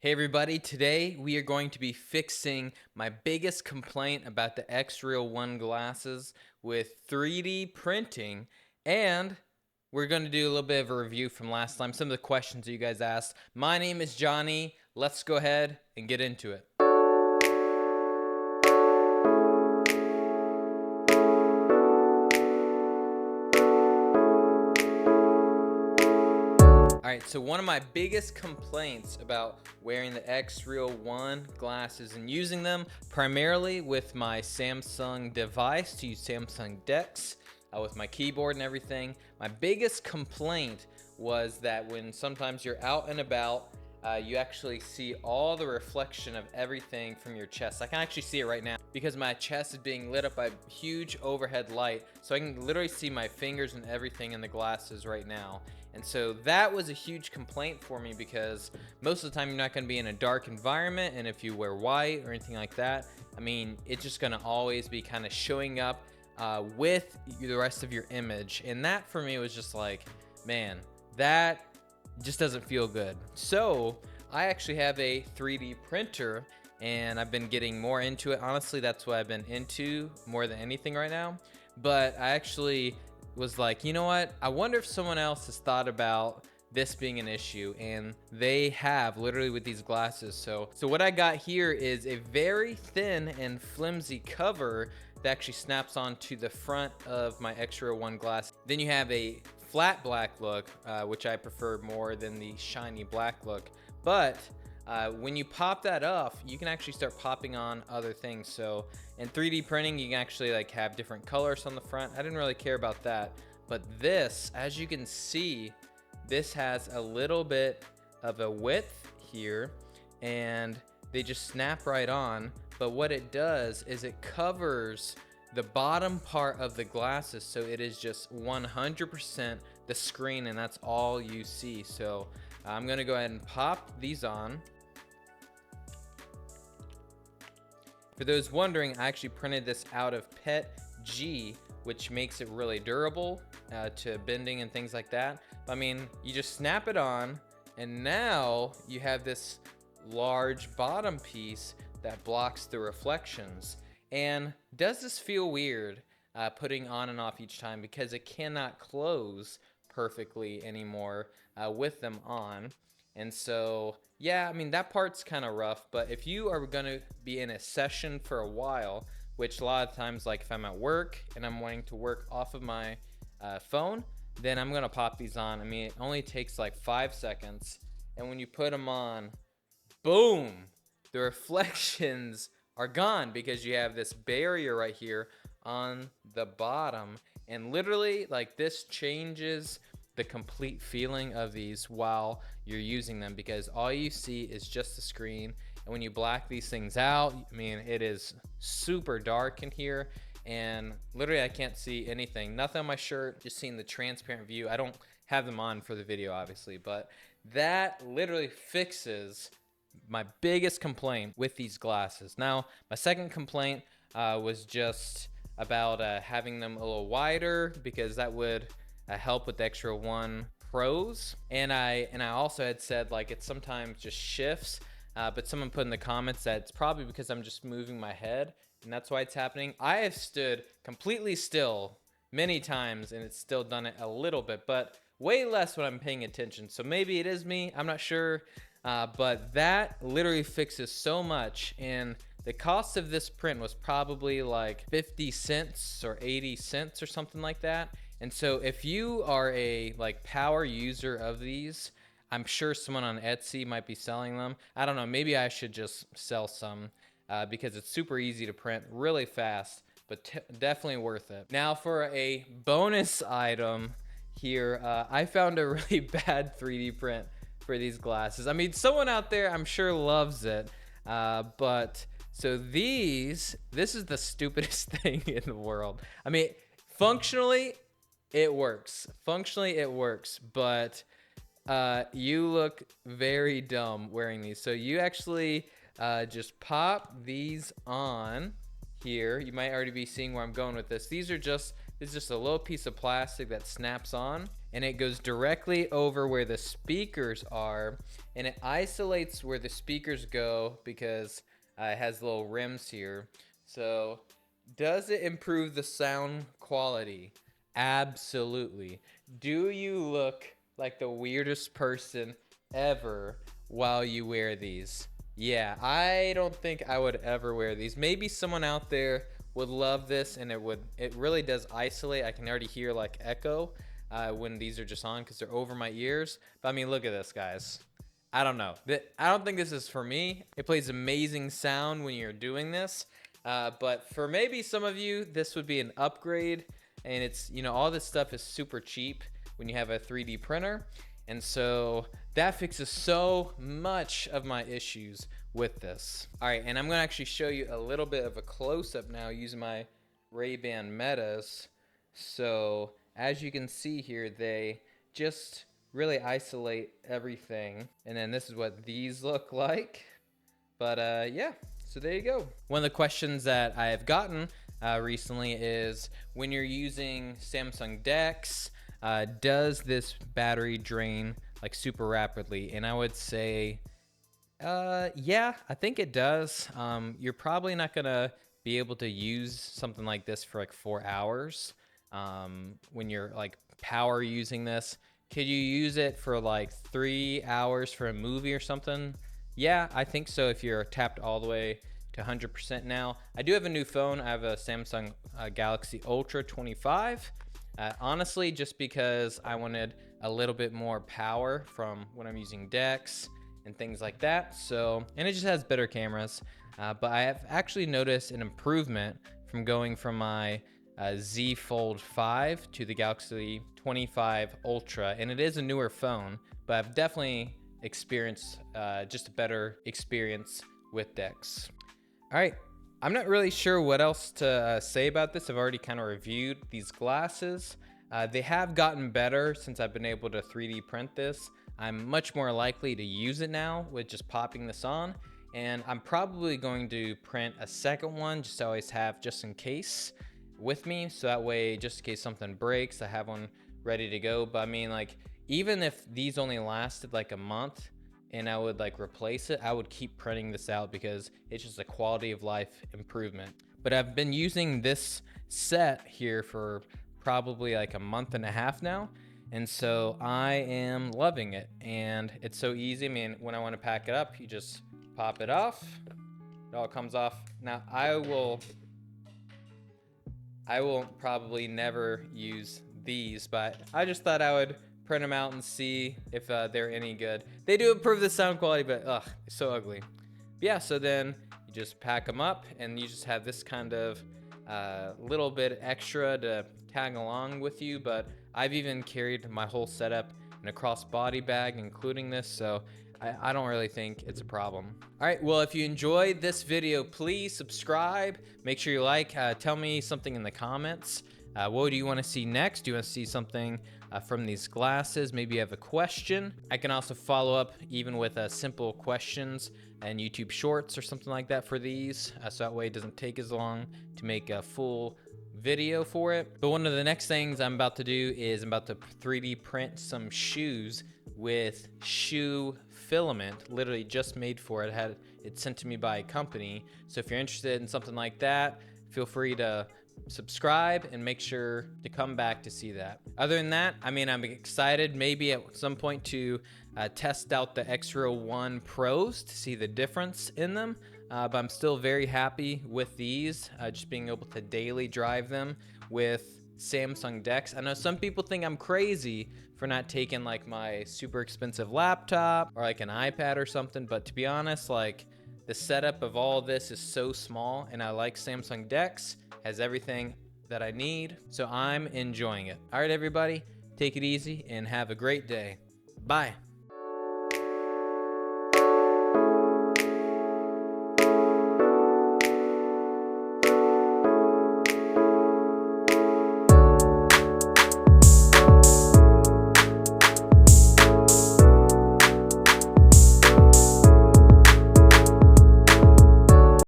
Hey everybody, today we are going to be fixing my biggest complaint about the Xreal 1 glasses with 3D printing, and we're going to do a little bit of a review from last time, some of the questions that you guys asked. My name is Johnny. Let's go ahead and get into it. Alright, so one of my biggest complaints about wearing the Xreal 1 glasses and using them primarily with my Samsung device to use Samsung DeX with my keyboard and everything, my biggest complaint was that when sometimes you're out and about, you actually see all the reflection of everything from your chest. I can actually see it right now because my chest is being lit up by huge overhead light, so I can literally see my fingers and everything in the glasses right now. And so that was a huge complaint for me because most of the time you're not going to be in a dark environment, and if you wear white or anything like that, I mean, it's just going to always be kind of showing up with the rest of your image. And that for me was just like, man, that just doesn't feel good. So I actually have a 3D printer and I've been getting more into it. Honestly, that's what I've been into more than anything right now. But I actually was like, you know what? I wonder if someone else has thought about this being an issue, and they have, literally, with these glasses. So what I got here is a very thin and flimsy cover that actually snaps onto the front of my Xreal 1 glass. Then you have a flat black look, which I prefer more than the shiny black look. But when you pop that off, you can actually start popping on other things. So in 3D printing, you can actually like have different colors on the front. I didn't really care about that, but this, as you can see, this has a little bit of a width here, and they just snap right on. But what it does is it covers the bottom part of the glasses, so it is just 100% the screen, and that's all you see. So I'm gonna go ahead and pop these on. For those wondering, I actually printed this out of PETG, which makes it really durable to bending and things like that. I mean, you just snap it on, and now you have this large bottom piece that blocks the reflections. And does this feel weird putting on and off each time, because it cannot close perfectly anymore with them on. And so yeah, I mean, that part's kind of rough, but if you are gonna be in a session for a while, which a lot of times, like if I'm at work and I'm wanting to work off of my phone, then I'm gonna pop these on. I mean, it only takes like 5 seconds, and when you put them on, boom, the reflections are gone because you have this barrier right here on the bottom. And literally, like, this changes the complete feeling of these while you're using them, because all you see is just the screen. And when you black these things out, I mean, it is super dark in here, and literally I can't see anything, nothing on my shirt, just seeing the transparent view. I don't have them on for the video, obviously, but that literally fixes my biggest complaint with these glasses. Now, my second complaint was just about having them a little wider, because that would help with the Xreal 1 Pros. And I also had said, like, it sometimes just shifts, but someone put in the comments that it's probably because I'm just moving my head, and that's why it's happening. I have stood completely still many times, and it's still done it a little bit, but way less when I'm paying attention. So maybe it is me, I'm not sure. But that literally fixes so much, and the cost of this print was probably like 50 cents or 80 cents or something like that. And so if you are a like power user of these, I'm sure someone on Etsy might be selling them. I don't know, maybe I should just sell some because it's super easy to print, really fast, but definitely worth it. Now for a bonus item here, I found a really bad 3D print for these glasses. I mean, someone out there I'm sure loves it, but so this is the stupidest thing in the world. I mean, functionally it works, but you look very dumb wearing these. So you actually just pop these on here. You might already be seeing where I'm going with this. This is just a little piece of plastic that snaps on, and it goes directly over where the speakers are, and it isolates where the speakers go because it has little rims here. So does it improve the sound quality? Absolutely. Do you look like the weirdest person ever while you wear these? Yeah, I don't think I would ever wear these. Maybe someone out there would love this, and it really does isolate. I can already hear like echo when these are just on because they're over my ears. But I mean, look at this, guys. I don't know. I don't think this is for me. It plays amazing sound when you're doing this. But for maybe some of you, this would be an upgrade. And it's, you know, all this stuff is super cheap when you have a 3D printer. And so that fixes so much of my issues with this. All right, and I'm gonna actually show you a little bit of a close-up now using my Ray-Ban Metas. So as you can see here, they just really isolate everything. And then this is what these look like. But yeah, so there you go. One of the questions that I have gotten recently is, when you're using Samsung DeX, does this battery drain like super rapidly? And I would say, yeah, I think it does. You're probably not gonna be able to use something like this for like 4 hours when you're like power using this. Could you use it for like 3 hours for a movie or something? Yeah, I think so if you're tapped all the way to 100% now. I do have a new phone. I have a Samsung Galaxy Ultra 25. Honestly, just because I wanted a little bit more power from when I'm using DeX and things like that. So, and it just has better cameras. But I have actually noticed an improvement from going from my Z Fold 5 to the Galaxy 25 Ultra. And it is a newer phone, but I've definitely experienced just a better experience with DeX. All right, I'm not really sure what else to say about this. I've already kind of reviewed these glasses. They have gotten better since I've been able to 3D print this. I'm much more likely to use it now with just popping this on. And I'm probably going to print a second one just to always have just in case with me. So that way, just in case something breaks, I have one ready to go. But I mean, like, even if these only lasted like a month and I would like replace it, I would keep printing this out because it's just a quality of life improvement. But I've been using this set here for probably like a month and a half now. And so I am loving it, and it's so easy. I mean, when I want to pack it up, you just pop it off. It all comes off. Now I will probably never use these, but I just thought I would print them out and see if they're any good. They do improve the sound quality, but ugh, it's so ugly. But yeah, so then you just pack them up, and you just have this kind of little bit extra to tag along with you. But I've even carried my whole setup in a crossbody bag, including this, so I don't really think it's a problem. All right, well, if you enjoyed this video, please subscribe. Make sure you like. Tell me something in the comments. What do you want to see next? Do you want to see something from these glasses? Maybe you have a question. I can also follow up even with simple questions and YouTube shorts or something like that for these. So that way it doesn't take as long to make a full video for it. But one of the next things I'm about to do is I'm about to 3D print some shoes with shoe filament, literally just made for it. I had it sent to me by a company. So if you're interested in something like that, feel free to subscribe and make sure to come back to see that. Other than that, I mean, I'm excited maybe at some point to test out the Xreal 1 Pros to see the difference in them. But I'm still very happy with these, just being able to daily drive them with Samsung DeX. I know some people think I'm crazy for not taking like my super expensive laptop or like an iPad or something, but to be honest, like, the setup of all of this is so small, and I like Samsung DeX, has everything that I need, so I'm enjoying it. All right, everybody, take it easy and have a great day. Bye.